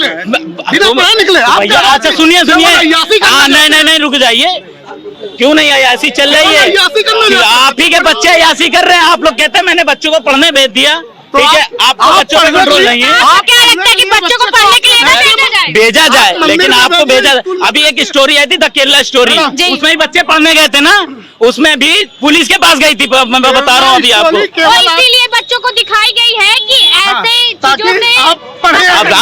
निकले। अच्छा सुनिए नहीं रुक जाइए, क्यों नहीं अयासी चल रही है? आप ही के बच्चे अयासी कर रहे हैं। आप लोग कहते हैं मैंने बच्चों को पढ़ने भेज दिया, ठीक है, आपको बच्चों पे कंट्रोल नहीं है। क्या लगता है कि बच्चों को पढ़ने के लिए भेजा जाए? लेकिन आपको भेजा। अभी एक स्टोरी आई थी द केरला स्टोरी, उसमें ही बच्चे पढ़ने गए थे ना, उसमें भी पुलिस के पास गई थी, मैं बता रहा हूँ अभी आपको। इसीलिए बच्चों को दिखाई गई है कि ऐसे चीजों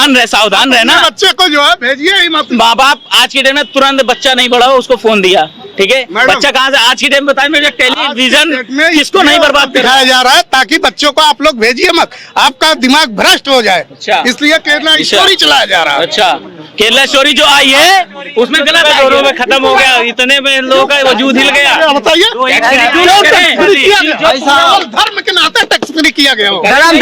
में सावधान रहना। बच्चे को जो है भेजिए ही मत। माँ बाप आज के टाइम में तुरंत बच्चा नहीं बढ़ा, उसको फोन दिया, ठीक है, बच्चा कहाँ से आज की टाइम में बताइए मुझे, टेलीविजन किसको नहीं बर्बाद दिखाया जा रहा है ताकि बच्चों को आप लोग भेजिए मत, आपका दिमाग भ्रष्ट हो जाए। अच्छा, इसलिए केरला स्टोरी चलाया जा रहा है। अच्छा, केरला स्टोरी जो आई है उसमें गलत दोनों में खत्म हो गया, इतने में लोगों का वजूद हिल गया। बताइए धर्म के नाते टैक्स फ्री किया गया हो। धर्म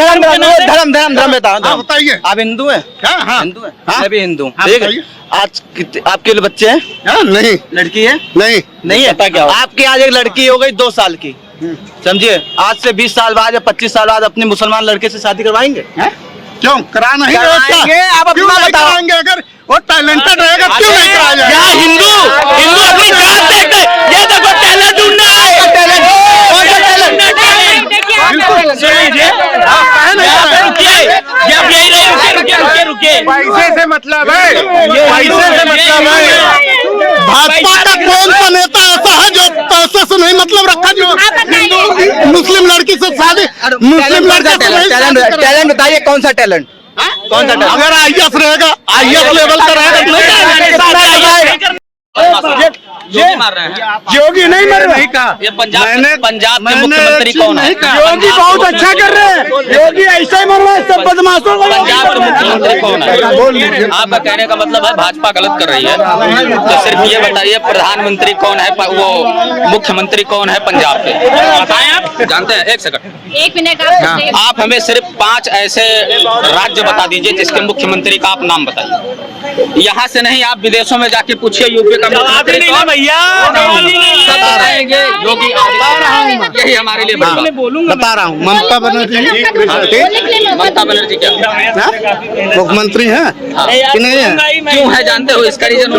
बताइए, आप हिंदू हैं? हिंदू है, मैं भी हिंदू। ठीक है, आज आपके लिए बच्चे हैं? नहीं, लड़की है? नहीं है। क्या आपकी आज एक लड़की हो गई 2 साल की, समझिए, आज से 20 साल बाद या 25 साल बाद अपने मुसलमान लड़के से शादी करवाएंगे? क्यों करा नहीं कराएंगे? आप अपना बताएंगे। अगर वो टैलेंटेड रहेगा क्यों नहीं कराया जाएगा? हिंदू अपनी जात देखते, ये देखो टैलेंट ढूंढना है, रुकिए, पैसे से मतलब है, पैसे से मतलब है। भाजपा का कौन सा नेता ऐसा है जो पैसे से नहीं मतलब रखा, जो मुस्लिम लड़की से शादी, मुस्लिम लड़की से टैलेंट बताइए, कौन सा टैलेंट? कौन सा टैलेंट? अगर IAS रहेगा, IAS लेवल का रहेगा, योगी नहीं मर रहे कहा। ये पंजाब के मुख्यमंत्री कौन है? योगी बहुत अच्छा कर रहे हैं, योगी ऐसा ही मर रहा है सब बदमाशों को। पंजाब के मुख्यमंत्री कौन है? आपका कहने का मतलब है भाजपा गलत कर रही है, तो सिर्फ ये बताइए प्रधानमंत्री कौन है, वो मुख्यमंत्री कौन है पंजाब के, बताएं। आप जानते हैं? 1 सेकंड, 1 मिनट आप हमें सिर्फ 5 ऐसे राज्य बता दीजिए जिसके मुख्यमंत्री का आप नाम बताइए। यहाँ से नहीं, आप विदेशों में जाके पूछिए यूपी का मुख्यमंत्री कौन, भैया। यही हमारे लिए बता रहा हूँ, ममता बनर्जी मुख्यमंत्री है कि नहीं है? क्यों है जानते हो? इसका रीजन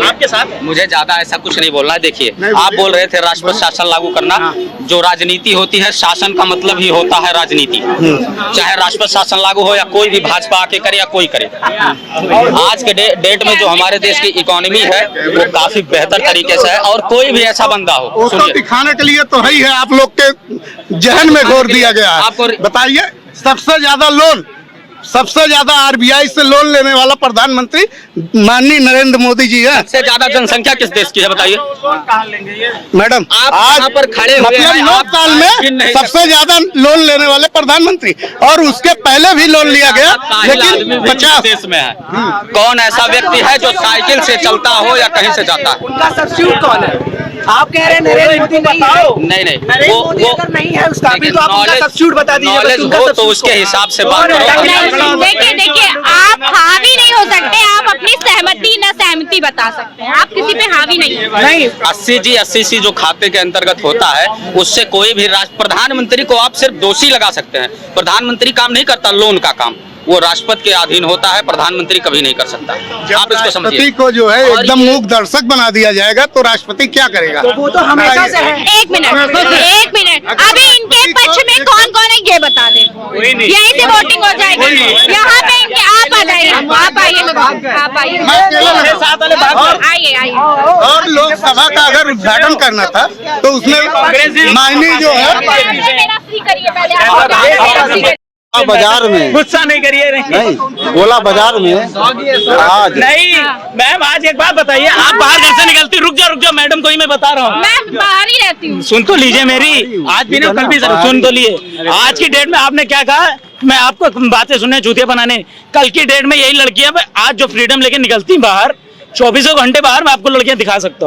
आपके साथ मुझे ज्यादा ऐसा कुछ नहीं बोलना है। देखिए, आप बोल रहे थे राष्ट्रपति शासन लागू करना। जो राजनीति होती है, शासन का मतलब ही होता है राजनीति। चाहे राष्ट्रपति शासन लागू हो या कोई भी भाजपा आके करे या कोई करे। आज के डेट में जो हमारे देश की इकोनॉमी है वो काफी बेहतर तरीके से है, और कोई भी ऐसा बंदा हो, वो तो दिखाने के लिए तो है ही है, आप लोग के जहन में घोर दिया गया है। आपको बताइए, सबसे ज्यादा आरबीआई से लोन लेने वाला प्रधानमंत्री माननीय नरेंद्र मोदी जी है। सबसे ज्यादा जनसंख्या किस देश की है बताइए? मैडम, आप आज यहाँ पर खड़े हुए मतलब हैं, 9 आप साल गिन में नहीं सबसे ज्यादा लोन लेने वाले प्रधानमंत्री, और उसके पहले भी लोन लिया गया, लेकिन 50 देश में है। कौन ऐसा व्यक्ति है जो साइकिल से चलता हो या कहीं से जाता है? उनका सब्स्टिट्यूट कौन है? आप कह रहे हैं नरेंद्र मोदी नहीं है। नहीं, वो अगर नहीं है उस काबिल तो आप उनका सब्स्टिट्यूट बता दीजिए। नॉलेज हो तो उसके हिसाब से बात करो। देखिए, आप हावी नहीं हो सकते, आप अपनी सहमति न सहमति बता सकते हैं, आप किसी पे हावी नहीं है। नहीं, 80G जो खाते के अंतर्गत होता है, उससे कोई भी प्रधानमंत्री को आप सिर्फ दोषी लगा सकते हैं। प्रधानमंत्री काम नहीं करता लोन का काम, वो राष्ट्रपति के अधीन होता है। प्रधानमंत्री कभी नहीं कर सकता। आप इसको समझिए। राष्ट्रपति को जो है एकदम मूक दर्शक बना दिया जाएगा तो राष्ट्रपि क्या करेगा? तो वो तो हमेशा से है। एक मिनट, अभी इनके पक्ष में कौन कौन है ये बता दें, यहीं से वोटिंग हो जाएगी। यहाँ पे इनके आप आ जाइए, आप आइए, आइए। और लोकसभा का अगर उद्घाटन करना था तो उसमें मायने जो है बाजार में, गुस्सा नहीं करिए। नहीं गोला बाजार में आज नहीं मैम, आज एक बात बताइए, आप बाहर घर से निकलती, रुक जाओ मैडम को ही मैं बता रहा हूँ। मैं बाहर ही रहती हूँ। सुन तो लीजिए मेरी, आज भी नहीं कल भी सुन तो लिए। आज की डेट में आपने क्या कहा? मैं आपको बातें सुनने चूतिया बनाने। कल की डेट में यही लड़कियां आज जो फ्रीडम लेके निकलती बाहर, 24 घंटे बाहर, मैं आपको लड़कियां दिखा सकता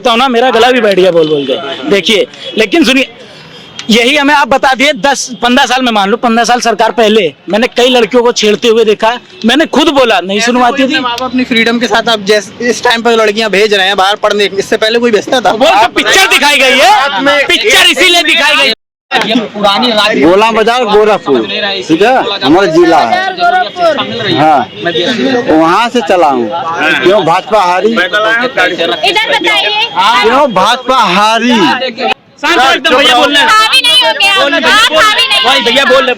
हूँ ना। मेरा गला भी बैठ गया बोल के। देखिए, लेकिन सुनिए, यही हमें आप बता दिए 10-15 साल में, मान लो 15 साल सरकार पहले मैंने कई लड़कियों को छेड़ते हुए देखा। मैंने खुद बोला, नहीं सुनवाती थी। आप अपनी फ्रीडम के साथ आप जैसे इस टाइम पर लड़कियां भेज रहे हैं बाहर पढ़ने, इससे पहले कोई भेजता था? वो तो पिक्चर दिखाई गई है, पिक्चर इसीलिए दिखाई गई। पुरानी गोला बाजार गोरखपुर, ठीक है, हमारा जिला है। हाँ, वहाँ से चला हूँ। क्यों भाजपा हारी? इधर बताइए, क्यों भाजपा हारी? एकदम भैया बोल रहे हैं, हावी नहीं हो गया, आप हावी नहीं हो। भैया बोल रहे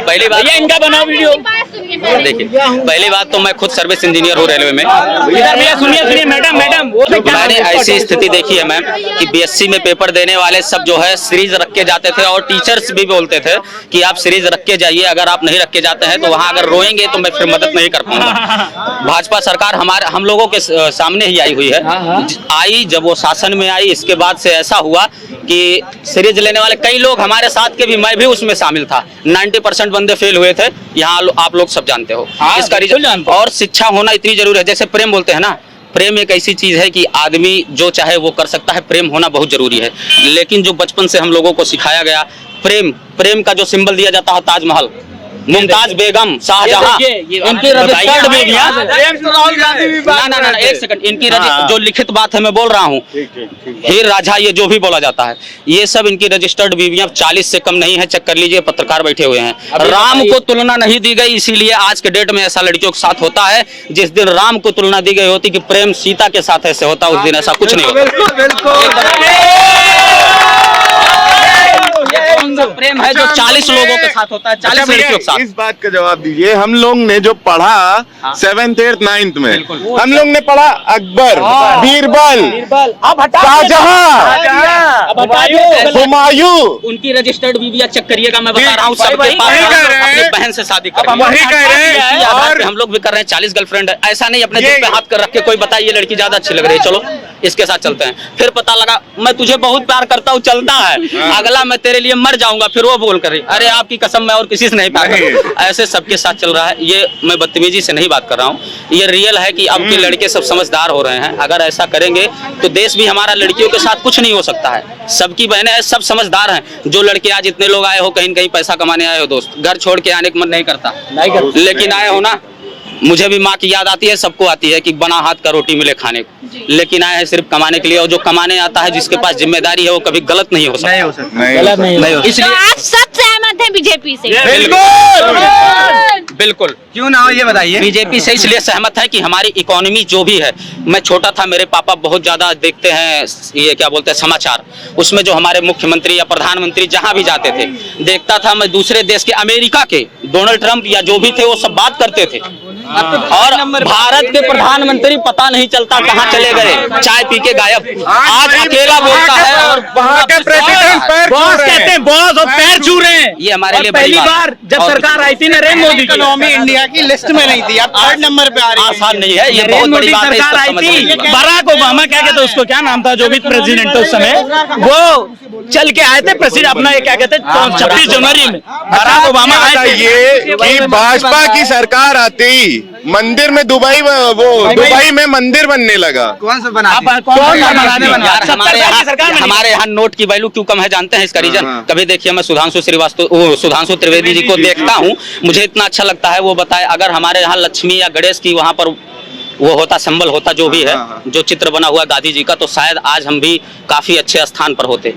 पहली बात, इनका बनाओ वीडियो। देखिए, पहली बात तो मैं खुद सर्विस इंजीनियर हूँ रेलवे में। इधर भैया सुनिए मैडम, मैंने ऐसी स्थिति देखी है मैम कि बीएससी में पेपर देने वाले सब जो है सीरीज रख के जाते थे, और टीचर्स भी बोलते थे कि आप सीरीज रख के जाइए, अगर आप नहीं रख के जाते हैं तो वहाँ अगर रोएंगे तो मैं फिर मदद नहीं कर पाऊंगा। भाजपा सरकार हम लोगों के सामने ही आई हुई है। जब वो शासन में आई, इसके बाद से ऐसा हुआ कि सीरीज लेने वाले कई लोग हमारे साथ के भी, मैं भी उसमें शामिल था। 90% बंदे फेल हुए थे। यहाँ आप लोग सब जानते हो इसका रीजन। और शिक्षा होना इतनी जरूरी है। जैसे प्रेम बोलते हैं ना, प्रेम एक ऐसी चीज है कि आदमी जो चाहे वो कर सकता है। प्रेम होना बहुत जरूरी है, लेकिन जो बचपन से हम लोगों को सिखाया गया, प्रेम का जो सिंबल दिया जाता है, ताजमहल, मुमताज बेगम, शाहजहां, इनकी रजिस्टर्ड बीवियां, ना एक सेकंड, इनकी जो लिखित बात है मैं बोल रहा हूँ, हीर राझा, ये जो भी बोला जाता है, ये सब इनकी रजिस्टर्ड बीवियां 40 से कम नहीं है। चेक कर लीजिए, पत्रकार बैठे हुए हैं। राम को तुलना नहीं दी गई, इसीलिए आज के डेट में ऐसा लड़कियों के साथ होता है। जिस दिन राम को तुलना दी गई होती कि प्रेम सीता के साथ ऐसे होता, उस दिन ऐसा कुछ नहीं होता। प्रेम है जो 40 लोगों के साथ होता है, 40 लड़कियों के साथ। इस बात का जवाब दीजिए। हम लोग ने जो पढ़ा 7th 8th 9th में, हम लोग ने पढ़ा अकबर, बीरबल, शाहजहां, हुमायूं, उनकी रजिस्टर्ड बीवियां चेक करिएगा, मैं बता रहा हूँ। सबके पास अपनी बहन से शादी कर, वही कह रहे हैं। और हम लोग भी कर रहे हैं। 40 गर्लफ्रेंड है, ऐसा नहीं अपने दिल पे हाथ कर रख के कोई बताइए लड़की ज्यादा अच्छी लग रही है, चलो इसके साथ चलते हैं। फिर पता लगा मैं तुझे बहुत प्यार करता हूँ, चलता है, अगला मैं तेरे लिए मर जाऊंगा, फिर वो बोल कर अरे आपकी कसम मैं और किसी से नहीं प्यार करता। ऐसे सबके साथ चल रहा है। ये मैं बदतमीजी से नहीं बात कर रहा हूँ, ये रियल है कि अब के लड़के सब समझदार हो रहे हैं। अगर ऐसा करेंगे तो देश भी हमारा लड़कियों के साथ कुछ नहीं हो सकता है। सबकी बहनें हैं, सब समझदार हैं। जो लड़के आज इतने लोग आए हो, कहीं न कहीं पैसा कमाने आए हो दोस्त, घर छोड़ के आने का मन नहीं करता, लेकिन आए हो ना, मुझे भी माँ की याद आती है, सबको आती है कि बना हाथ का रोटी मिले खाने को, लेकिन आए हैं सिर्फ कमाने के लिए, और जो कमाने आता है जिसके पास जिम्मेदारी है वो कभी गलत नहीं हो सकता। गलत नहीं हो। तो आप सब सहमत हैं बीजेपी से? बिल्कुल। क्यों ना हो ये बताइए। बीजेपी से इसलिए सहमत है कि हमारी इकोनॉमी जो भी है, मैं छोटा था, मेरे पापा बहुत ज्यादा देखते हैं ये क्या बोलते हैं समाचार, उसमें जो हमारे मुख्यमंत्री या प्रधानमंत्री जहां भी जाते थे, देखता था मैं दूसरे देश के, अमेरिका के डोनाल्ड ट्रंप या जो भी थे वो सब बात करते थे, और भारत के प्रधानमंत्री पता नहीं चलता कहाँ चले गए, चाय पी के गायब। आज अकेला बोलता है और वहाँ के प्रेसिडेंट बॉस कहते हैं, बॉस और पैर छू रहे हैं। ये हमारे लिए पहली बार जब सरकार आई थी नरेंद्र मोदी की, इकोनॉमी इंडिया की लिस्ट में नहीं थी, अब 3rd नंबर पे आ रही है। आसान नहीं है, ये नरेंद्र बहुत बड़ी मोदी बात है, सरकार आई इसको थी, समझने की। बराक ओबामा क्या कहते उसको, क्या नाम था जो भी प्रेसिडेंट था उस समय, वो चल के आए थे प्रेसिडेंट अपना, ये क्या कहते 26 जनवरी में बराक ओबामा आए थे। ये कि भाजपा की सरकार आती मंदिर में दुबई में मंदिर बनने लगा। कौन सा बना? यार हमारे यहाँ नोट की वैल्यू क्यों कम है जानते हैं इसका रीजन? कभी देखिए मैं सुधांशु त्रिवेदी जी को देखता हूँ, मुझे इतना अच्छा लगता है, वो बताए अगर हमारे यहाँ लक्ष्मी या गणेश की वहाँ पर वो होता, सिंबल होता जो भी है, जो चित्र बना हुआ गांधी जी का, तो शायद आज हम भी काफी अच्छे स्थान पर होते।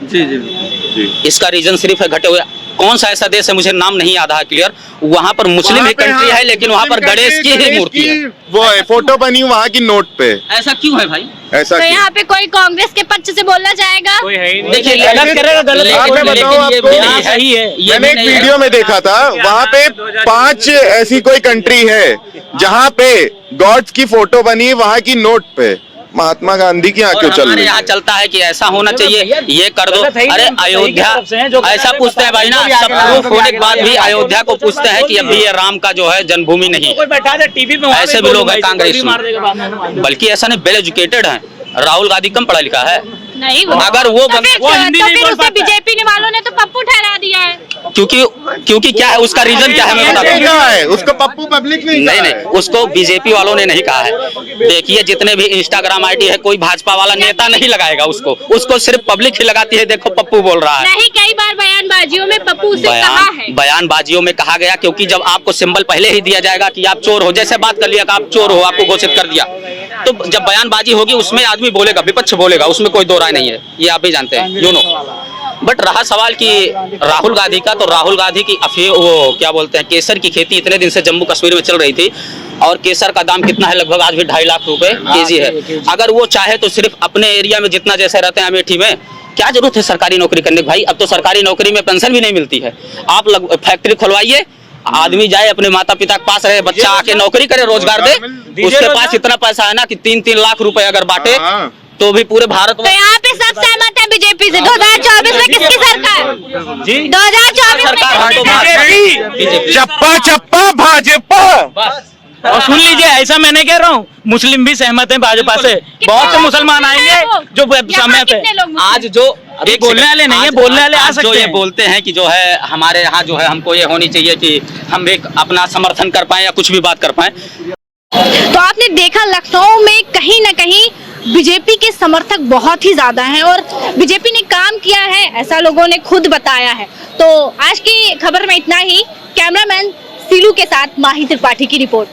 इसका रीजन सिर्फ है घटे हुए, कौन सा ऐसा देश है मुझे नाम नहीं याद है क्लियर, वहाँ पर मुस्लिम ही कंट्री है लेकिन वहाँ पर गणेश की ही मूर्ति है, वो है फोटो बनी वहाँ की नोट पे। ऐसा क्यों है भाई? ऐसा तो यहाँ पे कोई कांग्रेस के पक्ष से बोलना चाहेगा? देखिए गलत करेगा, गलत मैं बताऊं आपको, सही है। मैंने एक वीडियो में देखा था, वहाँ पे 5 ऐसी कोई कंट्री है जहाँ पे गॉड्स की फोटो बनी वहाँ की नोट पे, महात्मा गांधी की आंखें चल रही। यहाँ चलता है कि ऐसा होना चाहिए, ये कर दो। अरे अयोध्या ऐसा पूछते हैं भाई ना, सब प्रूफ होने के बाद भी अयोध्या को पूछते हैं कि अभी ये राम का जो है जन्मभूमि नहीं है। ऐसे भी लोग हैं कांग्रेस में, बल्कि ऐसा नहीं, वेल एजुकेटेड है। राहुल गांधी कम पढ़ा लिखा है नहीं, अगर वो फिर बीजेपी ने वालों ने तो पप्पू ठहरा दिया है। क्योंकि क्या है उसका रीजन क्या है मैं बताता हूँ। उसको पप्पू पब्लिक नहीं, उसको बीजेपी वालों ने नहीं कहा है। देखिए जितने भी इंस्टाग्राम आईडी है, कोई भाजपा वाला नेता नहीं लगाएगा उसको सिर्फ पब्लिक ही लगाती है। देखो पप्पू बोल रहा है, नहीं, कई बार बयानबाजियों में पप्पू से कहा है, बयानबाजियों में कहा गया, क्योंकि जब आपको सिंबल पहले ही दिया जाएगा कि आप चोर हो, जैसे बात कर लिया कि आप चोर हो, आपको घोषित कर दिया, तो जब बयानबाजी होगी उसमें आदमी बोलेगा, विपक्ष बोलेगा, उसमें कोई दो राय नहीं है, ये आप भी जानते हैं, यू नो। बट रहा सवाल कि राहुल गांधी का, तो राहुल गांधी की वो क्या बोलते हैं, केसर की खेती इतने दिन से जम्मू कश्मीर में चल रही थी, और केसर का दाम कितना है, लगभग आज भी 2.5 लाख रुपए केजी है। अगर वो चाहे तो सिर्फ अपने एरिया में जितना जैसे रहते हैं अमेठी में, क्या जरूरत है सरकारी नौकरी करने की भाई? अब तो सरकारी नौकरी में पेंशन भी नहीं मिलती है। आप फैक्ट्री खुलवाइए, आदमी जाए अपने माता पिता के पास रहे, बच्चा आके नौकरी करे, रोजगार दे, उसके पास इतना पैसा है ना कि 3-3 लाख रुपए अगर बांटे तो भी पूरे भारत में। तो यहाँ पे सब सहमत है बीजेपी से। 2024 में किसकी सरकार? जी 2024 में चप्पा चप्पा भाजपा। और सुन लीजिए, ऐसा मैं नहीं कह रहा हूँ, मुस्लिम भी सहमत हैं भाजपा से, बहुत से मुसलमान आएंगे जो सहमत है। आज जो बोलने वाले नहीं है, बोलने वाले आ सकते जो ये हैं। बोलते हैं कि जो है हमारे यहाँ जो है हमको ये होनी चाहिए कि हम एक अपना समर्थन कर पाए या कुछ भी बात कर पाए। तो आपने देखा लखनऊ में कहीं न कहीं बीजेपी के समर्थक बहुत ही ज्यादा हैं और बीजेपी ने काम किया है, ऐसा लोगों ने खुद बताया है। तो आज की खबर में इतना ही। कैमरामैन सीलू के साथ माही त्रिपाठी की रिपोर्ट।